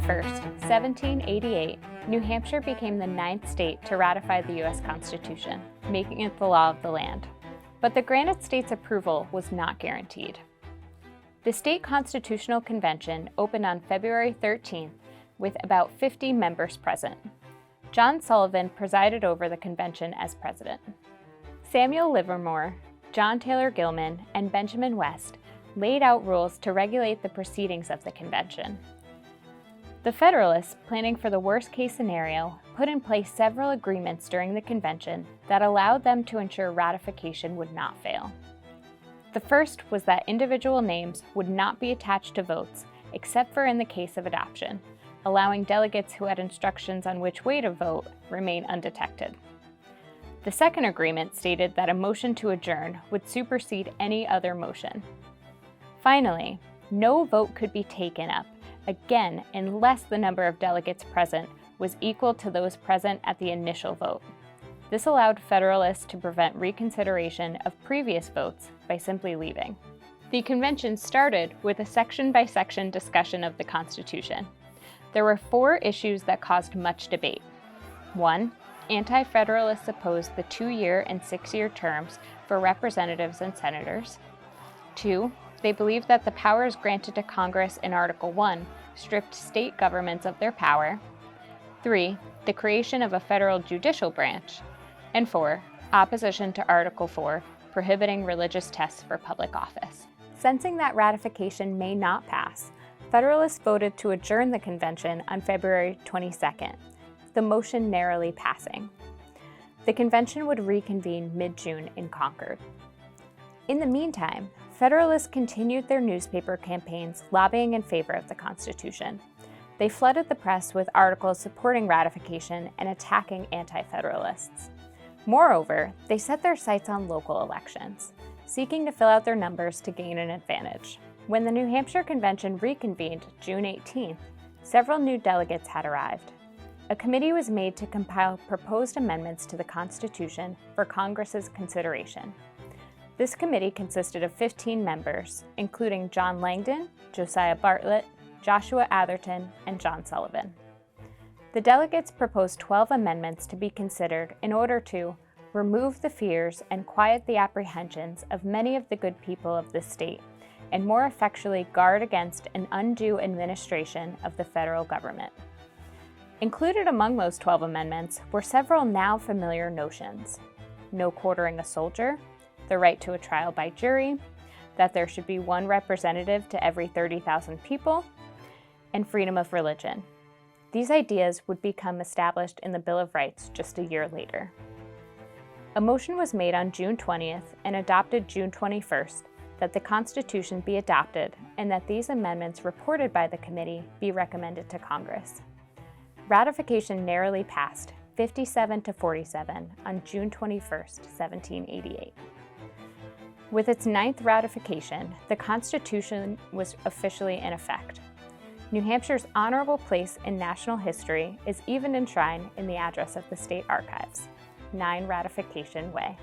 1st, 1788, New Hampshire became the 9th state to ratify the U.S. Constitution, making it the law of the land. But the granted state's approval was not guaranteed. The State Constitutional Convention opened on February 13th with about 50 members present. John Sullivan presided over the convention as president. Samuel Livermore, John Taylor Gilman, and Benjamin West laid out rules to regulate the proceedings of the convention. The Federalists, planning for the worst-case scenario, put in place several agreements during the convention that allowed them to ensure ratification would not fail. The first was that individual names would not be attached to votes except for in the case of adoption, allowing delegates who had instructions on which way to vote remain undetected. The second agreement stated that a motion to adjourn would supersede any other motion. Finally, no vote could be taken up, again unless the number of delegates present was equal to those present at the initial vote. This allowed Federalists to prevent reconsideration of previous votes by simply leaving. The convention started with a section-by-section discussion of the Constitution. There were 4 issues that caused much debate. 1. Anti-Federalists opposed the 2-year and 6-year terms for representatives and senators. 2. They believed that the powers granted to Congress in Article 1 stripped state governments of their power. 3. The creation of a federal judicial branch. And 4. Opposition to Article 4, prohibiting religious tests for public office. Sensing that ratification may not pass, Federalists voted to adjourn the convention on February 22nd, the motion narrowly passing. The convention would reconvene mid-June in Concord. In the meantime, Federalists continued their newspaper campaigns lobbying in favor of the Constitution. They flooded the press with articles supporting ratification and attacking anti-Federalists. Moreover, they set their sights on local elections, seeking to fill out their numbers to gain an advantage. When the New Hampshire Convention reconvened June 18th, several new delegates had arrived. A committee was made to compile proposed amendments to the Constitution for Congress's consideration. This committee consisted of 15 members, including John Langdon, Josiah Bartlett, Joshua Atherton, and John Sullivan. The delegates proposed 12 amendments to be considered in order to remove the fears and quiet the apprehensions of many of the good people of this state, and more effectually guard against an undue administration of the federal government. Included among those 12 amendments were several now familiar notions: no quartering a soldier, the right to a trial by jury, that there should be one representative to every 30,000 people, and freedom of religion. These ideas would become established in the Bill of Rights just a year later. A motion was made on June 20th and adopted June 21st that the Constitution be adopted and that these amendments reported by the committee be recommended to Congress. Ratification narrowly passed, 57 to 47, on June 21st, 1788. With its 9th ratification, the Constitution was officially in effect. New Hampshire's honorable place in national history is even enshrined in the address of the State Archives, 9 Ratification Way.